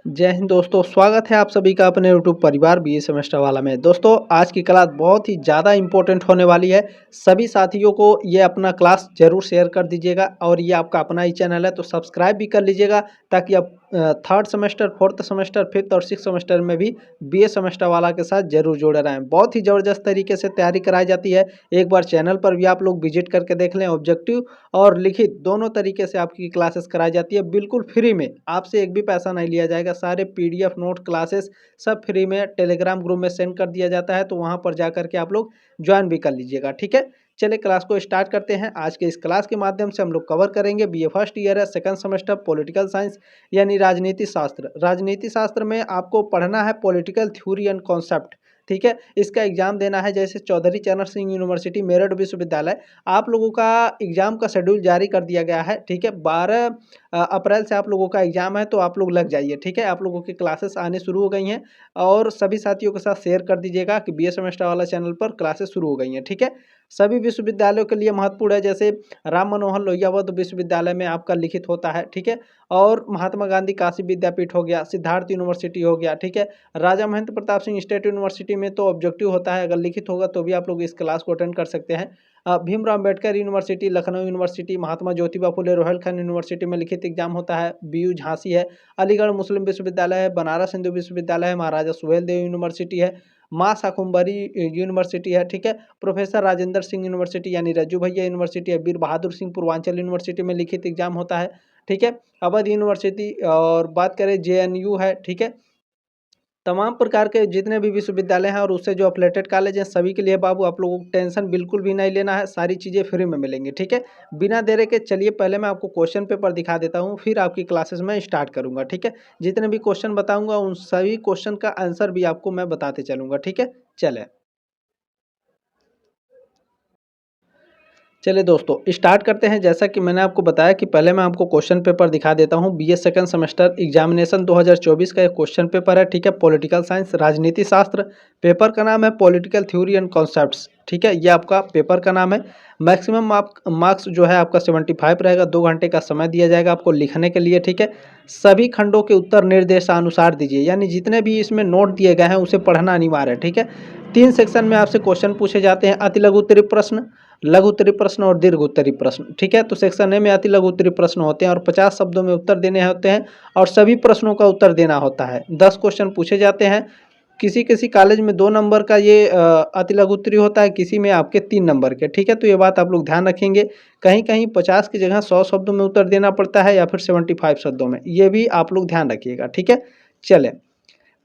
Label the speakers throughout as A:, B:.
A: जय हिंद दोस्तों, स्वागत है आप सभी का अपने यूट्यूब परिवार बीए सेमेस्टर वाला में। दोस्तों आज की क्लास बहुत ही ज़्यादा इम्पोर्टेंट होने वाली है। सभी साथियों को ये अपना क्लास ज़रूर शेयर कर दीजिएगा और ये आपका अपना ही चैनल है तो सब्सक्राइब भी कर लीजिएगा ताकि आप third semester, fourth semester, fifth और सिक्स सेमेस्टर में भी बीए सेमेस्टर वाला के साथ जरूर जुड़े रहें। बहुत ही ज़बरदस्त तरीके से तैयारी कराई जाती है। एक बार चैनल पर भी आप लोग विजिट करके देख लें। ऑब्जेक्टिव और लिखित दोनों तरीके से आपकी क्लासेस कराई जाती है, बिल्कुल फ्री में। आपसे एक भी पैसा नहीं लिया जाएगा। सारे पीडीएफ नोट क्लासेस सब फ्री में टेलीग्राम ग्रुप में सेंड कर दिया जाता है, तो वहाँ पर जा करके आप लोग ज्वाइन भी कर लीजिएगा। ठीक है, चलिए क्लास को स्टार्ट करते हैं। आज के इस क्लास के माध्यम से हम लोग कवर करेंगे बीए फर्स्ट ईयर है, सेकंड सेमेस्टर, पॉलिटिकल साइंस यानी राजनीति शास्त्र। राजनीति शास्त्र में आपको पढ़ना है पॉलिटिकल थ्योरी एंड कॉन्सेप्ट। ठीक है, इसका एग्जाम देना है जैसे चौधरी चरण सिंह यूनिवर्सिटी मेरठ विश्वविद्यालय। आप लोगों का एग्जाम का शेड्यूल जारी कर दिया गया है। ठीक है, 12 अप्रैल से आप लोगों का एग्जाम है, तो आप लोग लग जाइए। ठीक है, आप लोगों की क्लासेस आने शुरू हो गई हैं और सभी साथियों के साथ शेयर कर दीजिएगा कि बीए सेमेस्टर वाला चैनल पर क्लासेस शुरू हो गई हैं। ठीक है, सभी विश्वविद्यालयों के लिए महत्वपूर्ण है, जैसे राम मनोहर लोहिया वध विश्वविद्यालय में आपका लिखित होता है। ठीक है, और महात्मा गांधी काशी विद्यापीठ हो गया, सिद्धार्थ यूनिवर्सिटी हो गया। ठीक है, राजा महेंद्र प्रताप सिंह स्टेट यूनिवर्सिटी में तो ऑब्जेक्टिव होता है, अगर लिखित होगा तो भी आप लोग इस क्लास को अटेंड कर सकते हैं। Bhimrao Ambedkar university, Lucknow university, Mahatma Jyotiba Phule Rohilkhand university में लिखित एग्जाम होता है। बीयू झांसी है, अलीगढ़ मुस्लिम विश्वविद्यालय है, बनारस हिंदू विश्वविद्यालय है, महाराजा सुहेलदेव यूनिवर्सिटी है, माँ शाकुम्भरी यूनिवर्सिटी है। ठीक है, प्रोफेसर राजेंद्र सिंह यूनिवर्सिटी यानी रज्जू भैया यूनिवर्सिटी है, वीर बहादुर सिंह पूर्वांचल यूनिवर्सिटी में लिखित एग्जाम होता है। ठीक है, अवध यूनिवर्सिटी, और बात करें जेएनयू है। ठीक है, तमाम प्रकार के जितने भी विश्वविद्यालय हैं और उससे जो अफिलेटेड कॉलेज हैं सभी के लिए बाबू आप लोगों को टेंशन बिल्कुल भी नहीं लेना है, सारी चीज़ें फ्री में मिलेंगी। ठीक है, बिना देरी के चलिए पहले मैं आपको क्वेश्चन पेपर दिखा देता हूँ, फिर आपकी क्लासेस में स्टार्ट करूँगा। ठीक है, जितने भी क्वेश्चन बताऊँगा उन सभी क्वेश्चन का आंसर भी आपको मैं बताते चलूँगा। ठीक है, चले चलिए दोस्तों स्टार्ट करते हैं। जैसा कि मैंने आपको बताया कि पहले मैं आपको क्वेश्चन पेपर दिखा देता हूं। बीए सेकंड सेमेस्टर एग्जामिनेशन 2024 का एक क्वेश्चन पेपर है। ठीक है, पॉलिटिकल साइंस राजनीति शास्त्र। पेपर का नाम है पॉलिटिकल थ्योरी एंड कॉन्सेप्ट्स। ठीक है, ये आपका पेपर का नाम है। मैक्सिमम मार्क्स जो है आपका 75 रहेगा। 2 घंटे का समय दिया जाएगा आपको लिखने के लिए। ठीक है, सभी खंडों के उत्तर निर्देशानुसार दीजिए, यानी जितने भी इसमें नोट दिए गए हैं उसे पढ़ना अनिवार्य है। ठीक है, 3 सेक्शन में आपसे क्वेश्चन पूछे जाते हैं। अति लघु उत्तरीय प्रश्न, लघु उत्तरीय प्रश्न और दीर्घ उत्तरीय प्रश्न। ठीक है, तो सेक्शन ए में अति लघु उत्तरीय प्रश्न होते हैं और 50 शब्दों में उत्तर देने होते हैं और सभी प्रश्नों का उत्तर देना होता है। 10 क्वेश्चन पूछे जाते हैं। किसी किसी कॉलेज में 2 नंबर का ये अति लघु उत्तरीय होता है, किसी में आपके 3 नंबर के। ठीक है, तो ये बात आप लोग ध्यान रखेंगे। कहीं कहीं 50 की जगह 100 शब्दों में उत्तर देना पड़ता है या फिर 75 शब्दों में, ये भी आप लोग ध्यान रखिएगा। ठीक है, चले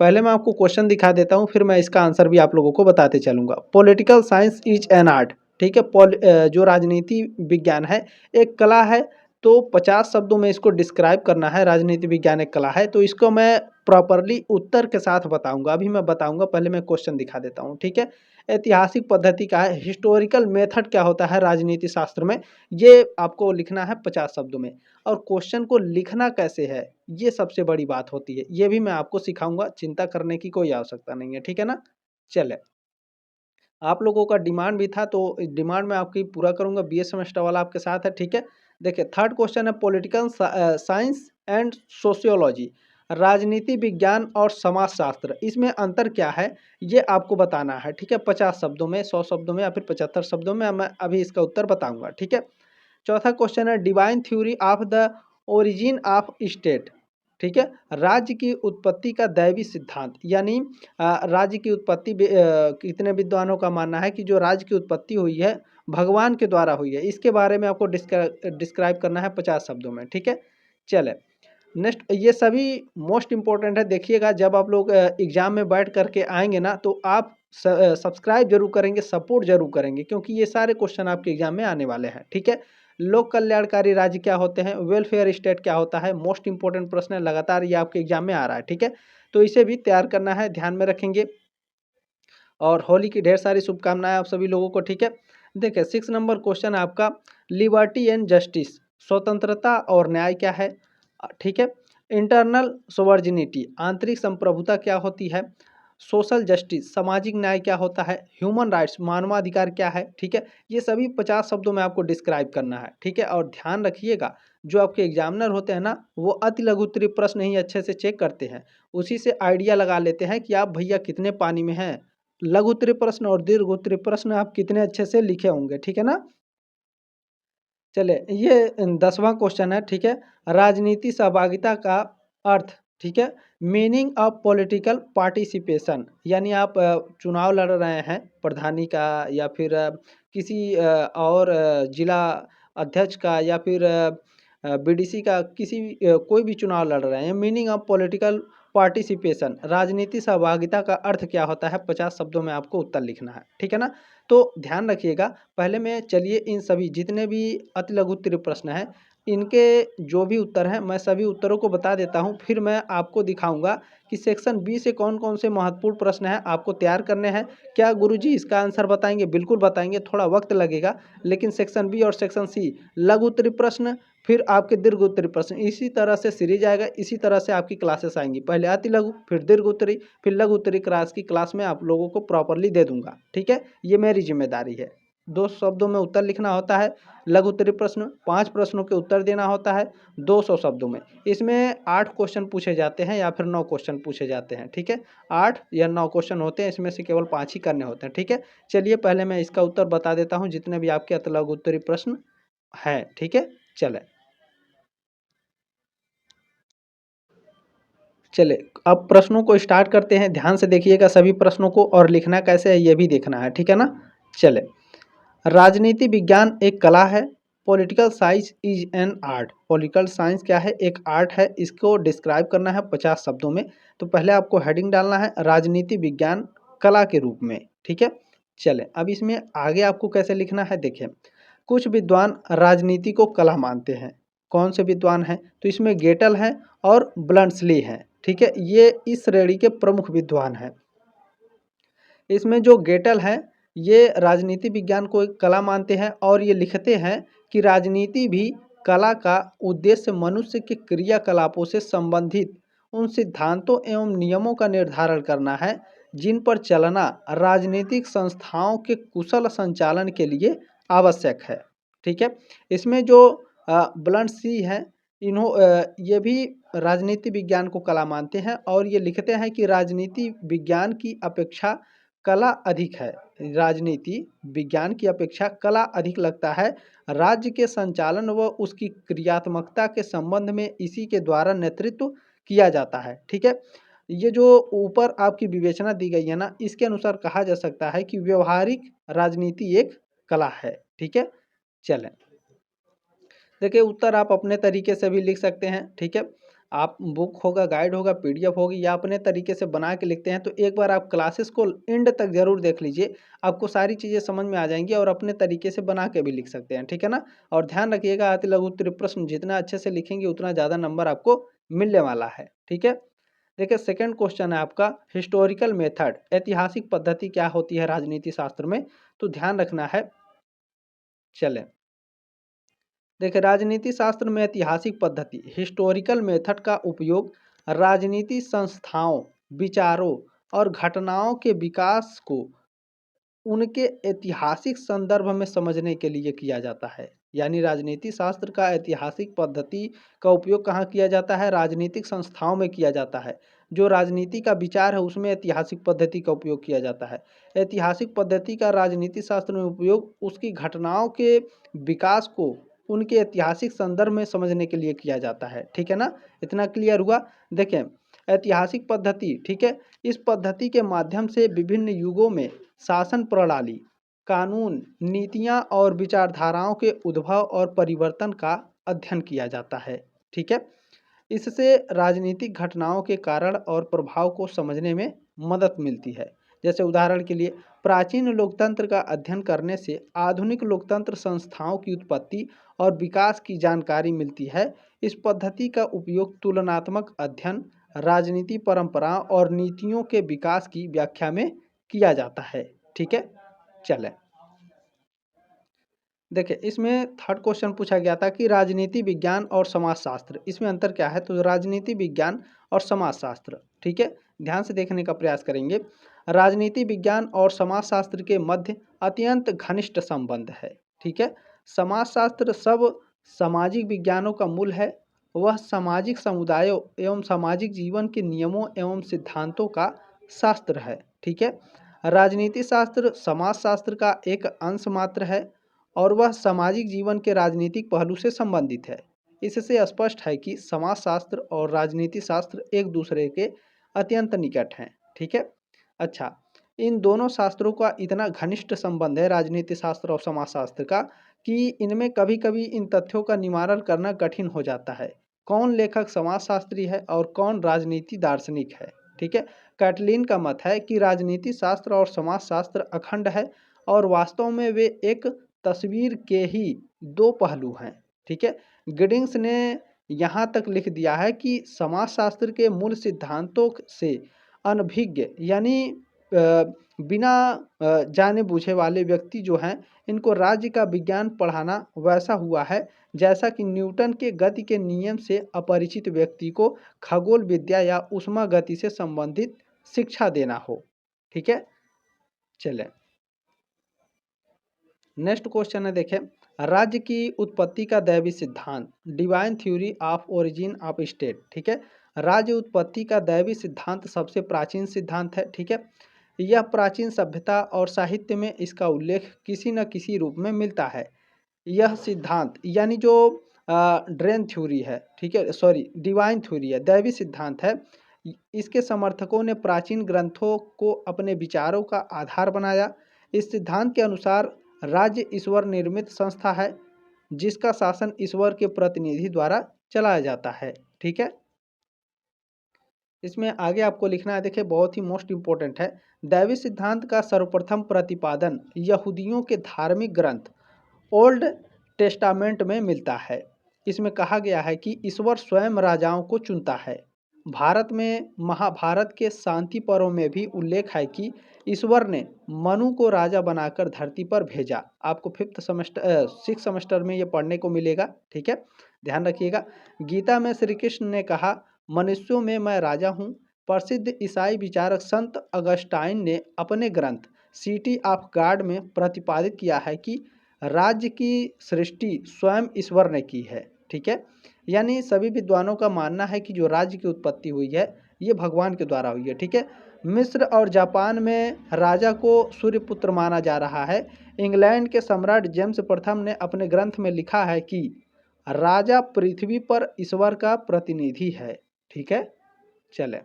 A: पहले मैं आपको क्वेश्चन दिखा देता हूँ, फिर मैं इसका आंसर भी आप लोगों को बताते चलूँगा। Political science is an art. ठीक है, जो राजनीति विज्ञान है एक कला है, तो 50 शब्दों में इसको डिस्क्राइब करना है। राजनीति विज्ञान एक कला है, तो इसको मैं प्रॉपरली उत्तर के साथ बताऊंगा। अभी मैं बताऊंगा, पहले मैं क्वेश्चन दिखा देता हूँ। ठीक है, ऐतिहासिक पद्धति का है। हिस्टोरिकल मेथड क्या होता है राजनीति शास्त्र में, ये आपको लिखना है 50 शब्दों में। और क्वेश्चन को लिखना कैसे है, ये सबसे बड़ी बात होती है, ये भी मैं आपको सिखाऊंगा। चिंता करने की कोई आवश्यकता नहीं है। ठीक है ना, चले आप लोगों का डिमांड भी था तो डिमांड मैं आपकी पूरा करूंगा। बीए सेमेस्टर वाला आपके साथ है। ठीक है, देखिए थर्ड क्वेश्चन है पॉलिटिकल साइंस एंड सोशियोलॉजी। राजनीति विज्ञान और समाजशास्त्र, इसमें अंतर क्या है ये आपको बताना है। ठीक है, 50 शब्दों में, 100 शब्दों में या फिर 75 शब्दों में मैं अभी इसका उत्तर बताऊंगा। ठीक है, चौथा क्वेश्चन है divine theory of the origin of state. ठीक है, राज्य की उत्पत्ति का दैवी सिद्धांत, यानी राज्य की उत्पत्ति कितने विद्वानों का मानना है कि जो राज्य की उत्पत्ति हुई है भगवान के द्वारा हुई है, इसके बारे में आपको डिस्क्राइब करना है 50 शब्दों में। ठीक है, चले नेक्स्ट, ये सभी मोस्ट इंपॉर्टेंट है। देखिएगा जब आप लोग एग्जाम में बैठ करके आएंगे ना, तो आप सब्सक्राइब जरूर करेंगे, सपोर्ट जरूर करेंगे, क्योंकि ये सारे क्वेश्चन आपके एग्जाम में आने वाले हैं। ठीक है, लोक कल्याणकारी राज्य क्या होते हैं, वेलफेयर स्टेट क्या होता है, मोस्ट इंपॉर्टेंट प्रश्न है, लगातार ये आपके एग्जाम में आ रहा है। ठीक है, तो इसे भी तैयार करना है, ध्यान में रखेंगे। और होली की ढेर सारी शुभकामनाएं आप सभी लोगों को। ठीक है, देखिए 6 नंबर क्वेश्चन आपका लिबर्टी एंड जस्टिस, स्वतंत्रता और न्याय क्या है। ठीक है, इंटरनल सोवर्जिनिटी, आंतरिक संप्रभुता क्या होती है। सोशल जस्टिस सामाजिक न्याय क्या होता है, ह्यूमन राइट्स मानवाधिकार क्या है, ठीक है। ये सभी 50 शब्दों में आपको डिस्क्राइब करना है, ठीक है। और ध्यान रखिएगा जो आपके एग्जामिनर होते हैं ना, वो अति लघु उत्तरीय प्रश्न ही अच्छे से चेक करते हैं, उसी से आइडिया लगा लेते हैं कि आप भैया कितने पानी में हैं। लघु उत्तरीय प्रश्न और दीर्घ उत्तरीय प्रश्न आप कितने अच्छे से लिखे होंगे, ठीक है ना। चलिए ये 10वां क्वेश्चन है, ठीक है। राजनीति सहभागिता का अर्थ, ठीक है। मीनिंग ऑफ पॉलिटिकल पार्टिसिपेशन, यानी आप चुनाव लड़ रहे हैं प्रधानी का, या फिर किसी और जिला अध्यक्ष का, या फिर बीडीसी का, किसी भी कोई भी चुनाव लड़ रहे हैं। मीनिंग ऑफ पॉलिटिकल पार्टिसिपेशन, राजनीति सहभागिता का अर्थ क्या होता है, 50 शब्दों में आपको उत्तर लिखना है, ठीक है ना। तो ध्यान रखिएगा, पहले मैं चलिए इन सभी जितने भी अति लघु उत्तरीय प्रश्न हैं, इनके जो भी उत्तर हैं मैं सभी उत्तरों को बता देता हूं, फिर मैं आपको दिखाऊंगा कि सेक्शन बी से कौन कौन से महत्वपूर्ण प्रश्न हैं आपको तैयार करने हैं। क्या गुरुजी इसका आंसर बताएंगे? बिल्कुल बताएंगे, थोड़ा वक्त लगेगा, लेकिन सेक्शन बी और सेक्शन सी लघु उत्तरीय प्रश्न, फिर आपके दीर्घ उत्तरीय प्रश्न, इसी तरह से सीरीज आएगा, इसी तरह से आपकी क्लासेस आएंगी। पहले अति लघु, फिर दीर्घ उत्तरीय, फिर लघु उत्तरीय क्लास की क्लास में आप लोगों को प्रॉपरली दे दूंगा, ठीक है। ये मेरी जिम्मेदारी है। 2 शब्दों में उत्तर लिखना होता है लघु उत्तरीय प्रश्न, 5 प्रश्नों के उत्तर देना होता है 200 शब्दों में। इसमें 8 क्वेश्चन पूछे जाते हैं या फिर 9 क्वेश्चन पूछे जाते हैं, ठीक है। 8 या 9 क्वेश्चन होते हैं, इसमें से केवल 5 ही करने होते हैं, ठीक है। चलिए पहले मैं इसका उत्तर बता देता हूँ, जितने भी आपके अति लघु उत्तरीय प्रश्न हैं, ठीक है। चले अब प्रश्नों को स्टार्ट करते हैं। ध्यान से देखिएगा सभी प्रश्नों को, और लिखना कैसे है ये भी देखना है, ठीक है ना। चले, राजनीति विज्ञान एक कला है। Political science is an art, political science क्या है, एक आर्ट है। इसको डिस्क्राइब करना है 50 शब्दों में। तो पहले आपको हेडिंग डालना है राजनीति विज्ञान कला के रूप में, ठीक है। चले अब इसमें आगे आपको कैसे लिखना है, देखिए। कुछ विद्वान राजनीति को कला मानते हैं। कौन से विद्वान हैं? तो इसमें गेटल हैं और ब्लंट्सली हैं, ठीक है। ये इस श्रेणी के प्रमुख विद्वान हैं। इसमें जो गेटल हैं, ये राजनीति विज्ञान को एक कला मानते हैं, और ये लिखते हैं कि राजनीति भी कला का उद्देश्य मनुष्य के क्रियाकलापों से संबंधित उन सिद्धांतों एवं नियमों का निर्धारण करना है जिन पर चलना राजनीतिक संस्थाओं के कुशल संचालन के लिए आवश्यक है, ठीक है। इसमें जो ब्लंट सी हैं, ये भी राजनीति विज्ञान को कला मानते हैं, और ये लिखते हैं कि राजनीति विज्ञान की अपेक्षा कला अधिक है। राजनीति विज्ञान की अपेक्षा कला अधिक लगता है। राज्य के संचालन व उसकी क्रियात्मकता के संबंध में इसी के द्वारा नेतृत्व किया जाता है, ठीक है। ये जो ऊपर आपकी विवेचना दी गई है ना, इसके अनुसार कहा जा सकता है कि व्यवहारिक राजनीति एक कला है, ठीक है। चलें, देखिए उत्तर आप अपने तरीके से भी लिख सकते हैं, ठीक है। आप बुक होगा, गाइड होगा, पीडीएफ होगी, या अपने तरीके से बना के लिखते हैं, तो एक बार आप क्लासेस को एंड तक जरूर देख लीजिए, आपको सारी चीज़ें समझ में आ जाएंगी, और अपने तरीके से बना के भी लिख सकते हैं, ठीक है ना। और ध्यान रखिएगा अति लघु उत्तरीय प्रश्न जितना अच्छे से लिखेंगे उतना ज़्यादा नंबर आपको मिलने वाला है, ठीक है। देखिए सेकंड क्वेश्चन है आपका, हिस्टोरिकल मेथड, ऐतिहासिक पद्धति क्या होती है राजनीति शास्त्र में, तो ध्यान रखना है। चलें, देखिए राजनीति शास्त्र में ऐतिहासिक पद्धति हिस्टोरिकल मेथड का उपयोग राजनीति संस्थाओं, विचारों और घटनाओं के विकास को उनके ऐतिहासिक संदर्भ में समझने के लिए किया जाता है। यानी राजनीति शास्त्र का ऐतिहासिक पद्धति का उपयोग कहाँ किया जाता है? राजनीतिक संस्थाओं में किया जाता है। जो राजनीति का विचार है उसमें ऐतिहासिक पद्धति का उपयोग किया जाता है। ऐतिहासिक पद्धति का राजनीति शास्त्र में उपयोग उसकी घटनाओं के विकास को उनके ऐतिहासिक संदर्भ में समझने के लिए किया जाता है, ठीक है ना। इतना क्लियर हुआ। देखें ऐतिहासिक पद्धति, ठीक है, इस पद्धति के माध्यम से विभिन्न युगों में शासन प्रणाली, कानून, नीतियाँ और विचारधाराओं के उद्भव और परिवर्तन का अध्ययन किया जाता है, ठीक है। इससे राजनीतिक घटनाओं के कारण और प्रभाव को समझने में मदद मिलती है। जैसे उदाहरण के लिए प्राचीन लोकतंत्र का अध्ययन करने से आधुनिक लोकतंत्र संस्थाओं की उत्पत्ति और विकास की जानकारी मिलती है। इस पद्धति का उपयोग तुलनात्मक अध्ययन, राजनीति परंपराओं और नीतियों के विकास की व्याख्या में किया जाता है, ठीक है। चलें, देखिए इसमें थर्ड क्वेश्चन पूछा गया था कि राजनीति विज्ञान और समाजशास्त्र, इसमें अंतर क्या है? तो राजनीति विज्ञान और समाजशास्त्र, ठीक है, ध्यान से देखने का प्रयास करेंगे। राजनीति विज्ञान और समाजशास्त्र के मध्य अत्यंत घनिष्ठ संबंध है। ठीक है, समाजशास्त्र सब सामाजिक विज्ञानों का मूल है। वह सामाजिक समुदायों एवं सामाजिक जीवन के नियमों एवं सिद्धांतों का शास्त्र है। ठीक है, राजनीति शास्त्र समाजशास्त्र का एक अंश मात्र है और वह सामाजिक जीवन के राजनीतिक पहलू से संबंधित है। इससे स्पष्ट है कि समाजशास्त्र और राजनीति शास्त्र एक दूसरे के अत्यंत निकट हैं। ठीक है, अच्छा, इन दोनों शास्त्रों का इतना घनिष्ठ संबंध है राजनीति शास्त्र और समाजशास्त्र का कि इनमें कभी कभी इन तथ्यों का निवारण करना कठिन हो जाता है। कौन लेखक समाजशास्त्री है और कौन राजनीति दार्शनिक है। ठीक है, कैटलिन का मत है कि राजनीति शास्त्र और समाजशास्त्र अखंड है और वास्तव में वे एक तस्वीर के ही दो पहलू हैं। ठीक है, गिडिंग्स ने यहाँ तक लिख दिया है कि समाजशास्त्र के मूल सिद्धांतों से अनभिज्ञ यानी बिना जाने बूझे वाले व्यक्ति जो हैं इनको राज्य का विज्ञान पढ़ाना वैसा हुआ है जैसा कि न्यूटन के गति के नियम से अपरिचित व्यक्ति को खगोल विद्या या उष्मा गति से संबंधित शिक्षा देना हो। ठीक है, चलें नेक्स्ट क्वेश्चन है, देखें राज्य की उत्पत्ति का दैवी सिद्धांत, divine theory of origin of state. ठीक है, राज्य उत्पत्ति का दैवी सिद्धांत सबसे प्राचीन सिद्धांत है। ठीक है, यह प्राचीन सभ्यता और साहित्य में इसका उल्लेख किसी न किसी रूप में मिलता है। यह सिद्धांत यानी जो ड्रेन थ्योरी है, ठीक है, सॉरी डिवाइन थ्योरी है, दैवी सिद्धांत है, इसके समर्थकों ने प्राचीन ग्रंथों को अपने विचारों का आधार बनाया। इस सिद्धांत के अनुसार राज्य ईश्वर निर्मित संस्था है जिसका शासन ईश्वर के प्रतिनिधि द्वारा चलाया जाता है। ठीक है, इसमें आगे आपको लिखना है, देखिए बहुत ही मोस्ट इंपॉर्टेंट है। दैवी सिद्धांत का सर्वप्रथम प्रतिपादन यहूदियों के धार्मिक ग्रंथ ओल्ड टेस्टामेंट में मिलता है। इसमें कहा गया है कि ईश्वर स्वयं राजाओं को चुनता है। भारत में महाभारत के शांति पर्व में भी उल्लेख है कि ईश्वर ने मनु को राजा बनाकर धरती पर भेजा। आपको सिक्स सेमेस्टर में ये पढ़ने को मिलेगा। ठीक है, ध्यान रखिएगा। गीता में श्री कृष्ण ने कहा, मनुष्यों में मैं राजा हूँ। प्रसिद्ध ईसाई विचारक संत अगस्टाइन ने अपने ग्रंथ सिटी ऑफ गॉड में प्रतिपादित किया है कि राज्य की सृष्टि स्वयं ईश्वर ने की है। ठीक है, यानी सभी विद्वानों का मानना है कि जो राज्य की उत्पत्ति हुई है ये भगवान के द्वारा हुई है। ठीक है, मिस्र और जापान में राजा को सूर्यपुत्र माना जा रहा है। इंग्लैंड के सम्राट जेम्स प्रथम ने अपने ग्रंथ में लिखा है कि राजा पृथ्वी पर ईश्वर का प्रतिनिधि है। ठीक है, चले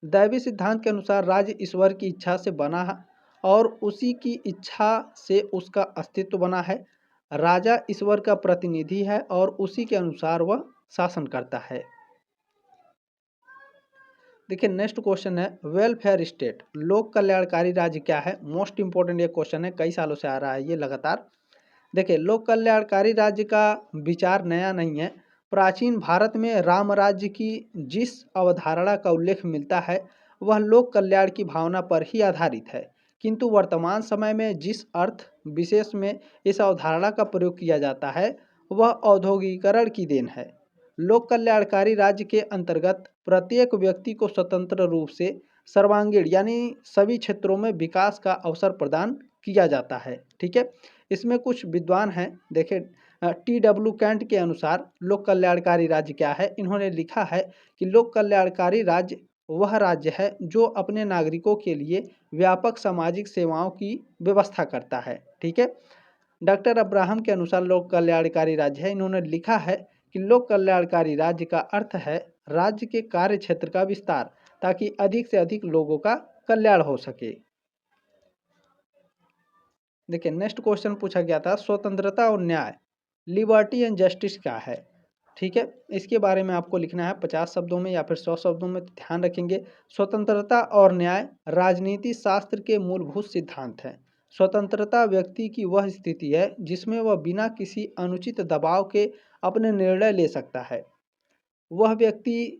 A: दैवी सिद्धांत के अनुसार राज्य ईश्वर की इच्छा से बना है और उसी की इच्छा से उसका अस्तित्व बना है। राजा ईश्वर का प्रतिनिधि है और उसी के अनुसार वह शासन करता है। देखिए नेक्स्ट क्वेश्चन है, वेलफेयर स्टेट लोक कल्याणकारी राज्य क्या है। मोस्ट इंपॉर्टेंट ये क्वेश्चन है, कई सालों से आ रहा है ये लगातार। देखिए लोक कल्याणकारी राज्य का विचार नया नहीं है। प्राचीन भारत में राम राज्य की जिस अवधारणा का उल्लेख मिलता है वह लोक कल्याण की भावना पर ही आधारित है, किंतु वर्तमान समय में जिस अर्थ विशेष में इस अवधारणा का प्रयोग किया जाता है वह औद्योगिकरण की देन है। लोक कल्याणकारी राज्य के अंतर्गत प्रत्येक व्यक्ति को स्वतंत्र रूप से सर्वांगीण यानी सभी क्षेत्रों में विकास का अवसर प्रदान किया जाता है। ठीक है, इसमें कुछ विद्वान हैं, देखिए TW कैंट के अनुसार लोक कल्याणकारी राज्य क्या है। इन्होंने लिखा है कि लोक कल्याणकारी राज्य वह राज्य है जो अपने नागरिकों के लिए व्यापक सामाजिक सेवाओं की व्यवस्था करता है। ठीक है, डॉक्टर अब्राहम के अनुसार लोक कल्याणकारी राज्य है। इन्होंने लिखा है कि लोक कल्याणकारी राज्य का अर्थ है राज्य के कार्य क्षेत्र का विस्तार ताकि अधिक से अधिक लोगों का कल्याण हो सके। देखिए नेक्स्ट क्वेश्चन पूछा गया था, स्वतंत्रता और न्याय लिबर्टी एंड जस्टिस क्या है। ठीक है, इसके बारे में आपको लिखना है 50 शब्दों में या फिर 100 शब्दों में। ध्यान रखेंगे, स्वतंत्रता और न्याय राजनीति शास्त्र के मूलभूत सिद्धांत हैं। स्वतंत्रता व्यक्ति की वह स्थिति है जिसमें वह बिना किसी अनुचित दबाव के अपने निर्णय ले सकता है। वह व्यक्ति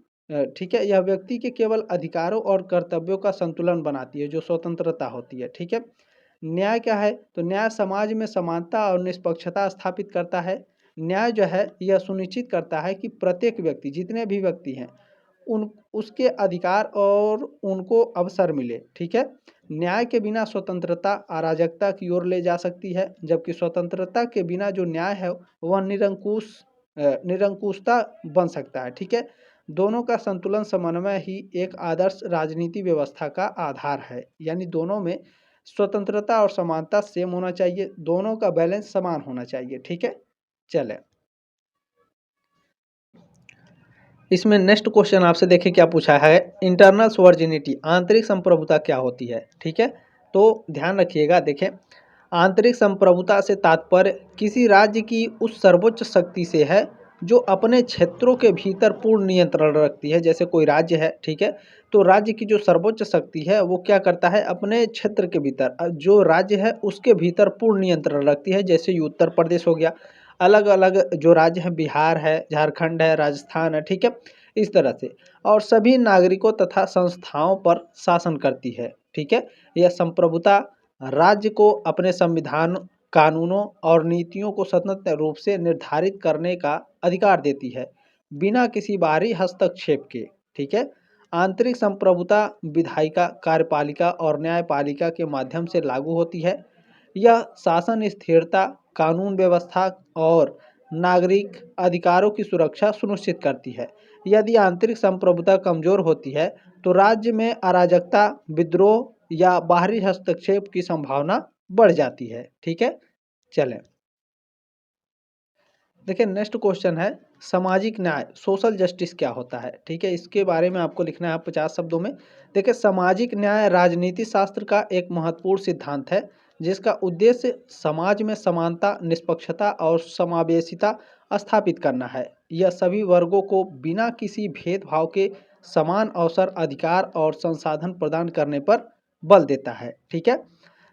A: ठीक है, यह व्यक्ति के केवल अधिकारों और कर्तव्यों का संतुलन बनाती है, जो स्वतंत्रता होती है। ठीक है, न्याय क्या है, तो न्याय समाज में समानता और निष्पक्षता स्थापित करता है। न्याय जो है यह सुनिश्चित करता है कि प्रत्येक व्यक्ति, जितने भी व्यक्ति हैं, उन उसके अधिकार और उनको अवसर मिले। ठीक है, न्याय के बिना स्वतंत्रता अराजकता की ओर ले जा सकती है, जबकि स्वतंत्रता के बिना जो न्याय है वह निरंकुशता बन सकता है। ठीक है, दोनों का संतुलन समन्वय ही एक आदर्श राजनीति व्यवस्था का आधार है। यानी दोनों में स्वतंत्रता और समानता सेम होना चाहिए, दोनों का बैलेंस समान होना चाहिए। ठीक है, चले इसमें नेक्स्ट क्वेश्चन आपसे देखिए क्या पूछा है, इंटरनल सॉवर्जिनिटी आंतरिक संप्रभुता क्या होती है। ठीक है, तो ध्यान रखिएगा। देखें, आंतरिक संप्रभुता से तात्पर्य किसी राज्य की उस सर्वोच्च शक्ति से है जो अपने क्षेत्रों के भीतर पूर्ण नियंत्रण रखती है। जैसे कोई राज्य है, ठीक है, तो राज्य की जो सर्वोच्च शक्ति है वो क्या करता है, अपने क्षेत्र के भीतर जो राज्य है उसके भीतर पूर्ण नियंत्रण रखती है। जैसे उत्तर प्रदेश हो गया, अलग अलग जो राज्य हैं, बिहार है, झारखंड है, राजस्थान है। ठीक है, इस तरह से, और सभी नागरिकों तथा संस्थाओं पर शासन करती है। ठीक है, यह संप्रभुता राज्य को अपने संविधान, कानूनों और नीतियों को स्वतंत्र रूप से निर्धारित करने का अधिकार देती है, बिना किसी बाहरी हस्तक्षेप के। ठीक है, आंतरिक संप्रभुता विधायिका, कार्यपालिका और न्यायपालिका के माध्यम से लागू होती है। यह शासन स्थिरता, कानून व्यवस्था और नागरिक अधिकारों की सुरक्षा सुनिश्चित करती है। यदि आंतरिक संप्रभुता कमजोर होती है तो राज्य में अराजकता, विद्रोह या बाहरी हस्तक्षेप की संभावना बढ़ जाती है। ठीक है, चलें देखिए नेक्स्ट क्वेश्चन है, सामाजिक न्याय सोशल जस्टिस क्या होता है। ठीक है, इसके बारे में आपको लिखना है 50 शब्दों में। देखिए, सामाजिक न्याय राजनीति शास्त्र का एक महत्वपूर्ण सिद्धांत है जिसका उद्देश्य समाज में समानता, निष्पक्षता और समावेशिता स्थापित करना है। यह सभी वर्गों को बिना किसी भेदभाव के समान अवसर, अधिकार और संसाधन प्रदान करने पर बल देता है। ठीक है,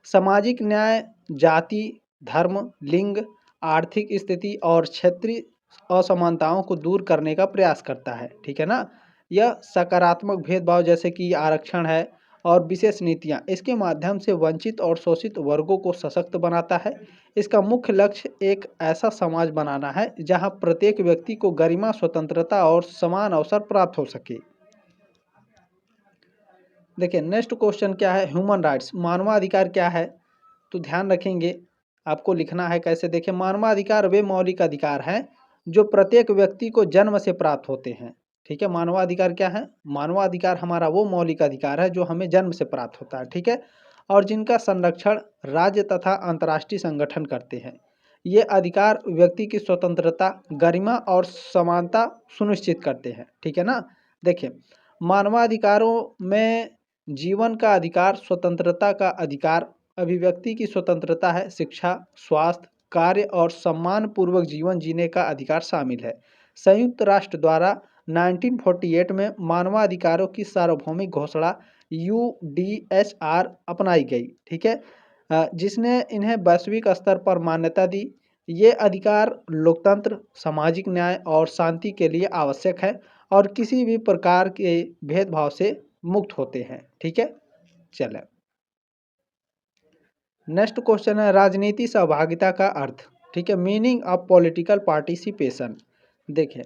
A: सामाजिक न्याय जाति, धर्म, लिंग, आर्थिक स्थिति और क्षेत्रीय असमानताओं को दूर करने का प्रयास करता है। ठीक है ना, यह सकारात्मक भेदभाव जैसे कि आरक्षण है और विशेष नीतियां, इसके माध्यम से वंचित और शोषित वर्गों को सशक्त बनाता है। इसका मुख्य लक्ष्य एक ऐसा समाज बनाना है जहां प्रत्येक व्यक्ति को गरिमा, स्वतंत्रता और समान अवसर प्राप्त हो सके। देखिए नेक्स्ट क्वेश्चन क्या है, ह्यूमन राइट्स मानवाधिकार क्या है। तो ध्यान रखेंगे, आपको लिखना है कैसे। देखिए, मानवाधिकार वे मौलिक अधिकार हैं जो प्रत्येक व्यक्ति को जन्म से प्राप्त होते हैं। ठीक है, मानवाधिकार क्या है, मानवाधिकार हमारा वो मौलिक अधिकार है जो हमें जन्म से प्राप्त होता है। ठीक है, और जिनका संरक्षण राज्य तथा अंतर्राष्ट्रीय संगठन करते हैं। ये अधिकार व्यक्ति की स्वतंत्रता, गरिमा और समानता सुनिश्चित करते हैं। ठीक है ना, देखिए मानवाधिकारों में जीवन का अधिकार, स्वतंत्रता का अधिकार, अभिव्यक्ति की स्वतंत्रता है, शिक्षा, स्वास्थ्य, कार्य और सम्मान पूर्वक जीवन जीने का अधिकार शामिल है। संयुक्त राष्ट्र द्वारा 1948 में मानवाधिकारों की सार्वभौमिक घोषणा यूडीएचआर अपनाई गई। ठीक है, जिसने इन्हें वैश्विक स्तर पर मान्यता दी। ये अधिकार लोकतंत्र, सामाजिक न्याय और शांति के लिए आवश्यक है और किसी भी प्रकार के भेदभाव से मुक्त होते हैं। ठीक है, चलें नेक्स्ट क्वेश्चन है, राजनीति सहभागिता का अर्थ। ठीक है, मीनिंग ऑफ पॉलिटिकल पार्टिसिपेशन। देखें,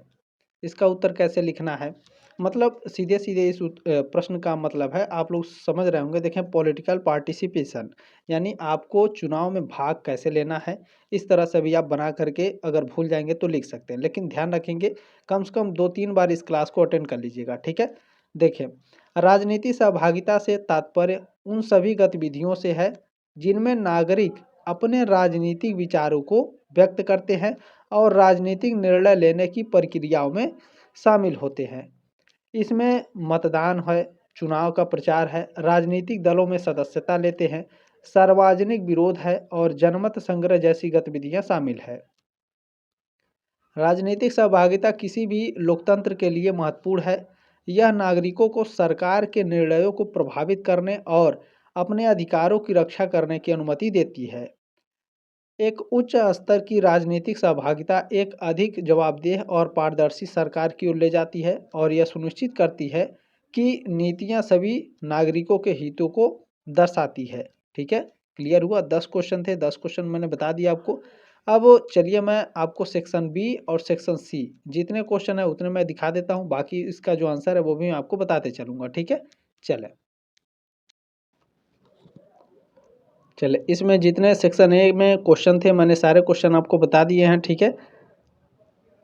A: इसका उत्तर कैसे लिखना है, मतलब सीधे सीधे इस प्रश्न का मतलब है, आप लोग समझ रहे होंगे। देखें, पॉलिटिकल पार्टिसिपेशन यानी आपको चुनाव में भाग कैसे लेना है। इस तरह से भी आप बना करके अगर भूल जाएंगे तो लिख सकते हैं, लेकिन ध्यान रखेंगे कम से कम 2-3 बार इस क्लास को अटेंड कर लीजिएगा। ठीक है, देखें, राजनीति सहभागिता से तात्पर्य उन सभी गतिविधियों से है जिनमें नागरिक अपने राजनीतिक विचारों को व्यक्त करते हैं और राजनीतिक निर्णय लेने की प्रक्रियाओं में शामिल होते हैं। इसमें मतदान है, चुनाव का प्रचार है, राजनीतिक दलों में सदस्यता लेते हैं, सार्वजनिक विरोध है और जनमत संग्रह जैसी गतिविधियां शामिल है। राजनीतिक सहभागिता किसी भी लोकतंत्र के लिए महत्वपूर्ण है। यह नागरिकों को सरकार के निर्णयों को प्रभावित करने और अपने अधिकारों की रक्षा करने की अनुमति देती है। एक उच्च स्तर की राजनीतिक सहभागिता एक अधिक जवाबदेह और पारदर्शी सरकार की ओर ले जाती है और यह सुनिश्चित करती है कि नीतियां सभी नागरिकों के हितों को दर्शाती है। ठीक है, क्लियर हुआ। 10 क्वेश्चन थे, 10 क्वेश्चन मैंने बता दिया आपको। अब चलिए मैं आपको सेक्शन बी और सेक्शन सी जितने क्वेश्चन है उतने मैं दिखा देता हूँ, बाकी इसका जो आंसर है वो भी मैं आपको बताते चलूँगा, ठीक है। चले इसमें जितने सेक्शन ए में क्वेश्चन थे मैंने सारे क्वेश्चन आपको बता दिए हैं, ठीक है।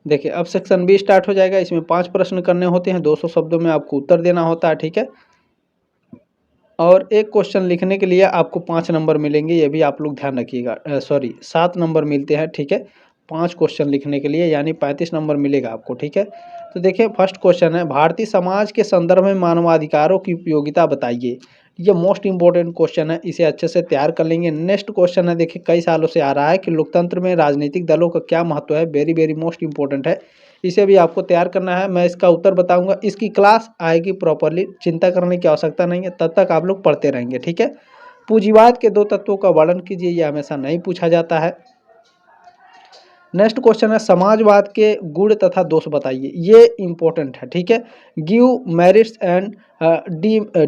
A: देखिए अब सेक्शन बी स्टार्ट हो जाएगा। इसमें 5 प्रश्न करने होते हैं, 200 शब्दों में आपको उत्तर देना होता है, ठीक है। और एक क्वेश्चन लिखने के लिए आपको 5 नंबर मिलेंगे, ये भी आप लोग ध्यान रखिएगा। सॉरी 7 नंबर मिलते हैं, ठीक है। 5 क्वेश्चन लिखने के लिए यानी 35 नंबर मिलेगा आपको, ठीक है। तो देखिए फर्स्ट क्वेश्चन है, भारतीय समाज के संदर्भ में मानवाधिकारों की उपयोगिता बताइए। ये मोस्ट इंपॉर्टेंट क्वेश्चन है, इसे अच्छे से तैयार कर लेंगे। नेक्स्ट क्वेश्चन है, देखिए कई सालों से आ रहा है कि लोकतंत्र में राजनीतिक दलों का क्या महत्व है, वेरी वेरी मोस्ट इंपॉर्टेंट है, इसे भी आपको तैयार करना है। मैं इसका उत्तर बताऊंगा, इसकी क्लास आएगी प्रॉपरली, चिंता करने की आवश्यकता नहीं है, तब तक आप लोग पढ़ते रहेंगे, ठीक है। पूंजीवाद के 2 तत्वों का वर्णन कीजिए, यह हमेशा नहीं पूछा जाता है। नेक्स्ट क्वेश्चन है, समाजवाद के गुण तथा दोष बताइए, ये इंपॉर्टेंट है, ठीक है। Give merits and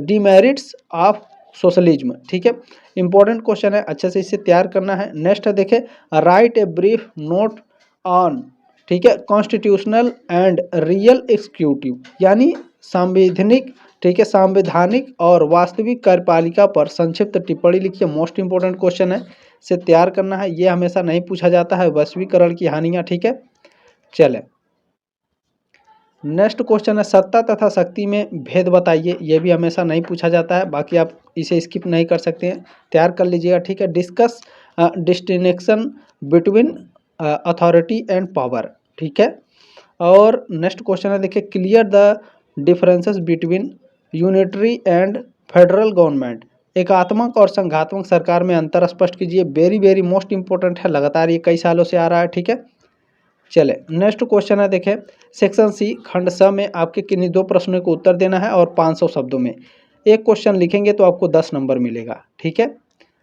A: demerits of socialism, ठीक है। इंपॉर्टेंट क्वेश्चन है, अच्छे से इसे तैयार करना है। नेक्स्ट है देखे, right a brief note on, ठीक है, कॉन्स्टिट्यूशनल एंड रियल एग्जीक्यूटिव यानी संवैधानिक, ठीक है, संवैधानिक और वास्तविक कार्यपालिका पर संक्षिप्त टिप्पणी लिखिए। मोस्ट इंपॉर्टेंट क्वेश्चन है, से तैयार करना है, ये हमेशा नहीं पूछा जाता है। वैश्वीकरण की हानियां, ठीक है। चले नेक्स्ट क्वेश्चन है, सत्ता तथा शक्ति में भेद बताइए, ये भी हमेशा नहीं पूछा जाता है, बाकी आप इसे स्किप नहीं कर सकते हैं, तैयार कर लीजिएगा, ठीक है। Discuss distinction between authority and power, ठीक है। और नेक्स्ट क्वेश्चन है, देखिए clear the differences between unitary and federal government, एकात्मक और संघात्मक सरकार में अंतर स्पष्ट कीजिए, वेरी वेरी मोस्ट इंपॉर्टेंट है, लगातार ये कई सालों से आ रहा है, ठीक है। चले नेक्स्ट क्वेश्चन है, देखें सेक्शन सी खंड स में आपके किन्हीं 2 प्रश्नों को उत्तर देना है और 500 शब्दों में एक क्वेश्चन लिखेंगे तो आपको 10 नंबर मिलेगा, ठीक है।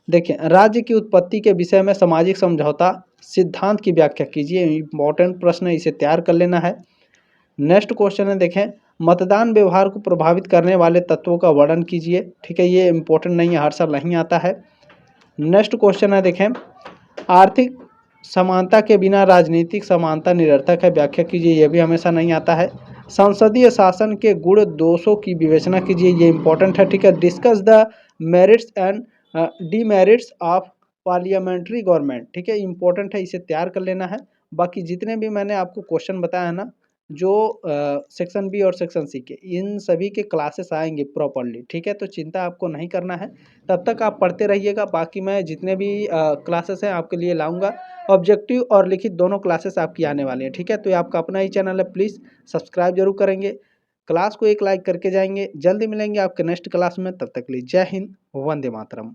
A: देखें राज्य की उत्पत्ति के विषय में सामाजिक समझौता सिद्धांत की व्याख्या कीजिए, इंपॉर्टेंट प्रश्न है, इसे तैयार कर लेना है। नेक्स्ट क्वेश्चन है, देखें मतदान व्यवहार को प्रभावित करने वाले तत्वों का वर्णन कीजिए, ठीक है, ये इंपॉर्टेंट नहीं है, हर साल नहीं आता है। नेक्स्ट क्वेश्चन है, देखें आर्थिक समानता के बिना राजनीतिक समानता निरर्थक है, व्याख्या कीजिए, यह भी हमेशा नहीं आता है। संसदीय शासन के गुण दोषों की विवेचना कीजिए, ये इंपॉर्टेंट है, ठीक है। Discuss the merits and demerits of parliamentary government, ठीक है, इंपॉर्टेंट है, इसे तैयार कर लेना है। बाकी जितने भी मैंने आपको क्वेश्चन बताया ना, जो सेक्शन बी और सेक्शन सी के, इन सभी के क्लासेस आएंगे प्रॉपरली, ठीक है, तो चिंता आपको नहीं करना है, तब तक आप पढ़ते रहिएगा। बाकी मैं जितने भी क्लासेस हैं आपके लिए लाऊंगा, ऑब्जेक्टिव और लिखित दोनों क्लासेस आपकी आने वाले हैं, ठीक है। तो ये आपका अपना ही चैनल है, प्लीज़ सब्सक्राइब जरूर करेंगे, क्लास को एक लाइक करके जाएंगे। जल्दी मिलेंगे आपके नेक्स्ट क्लास में, तब तक के लिए जय हिंद, वंदे मातरम।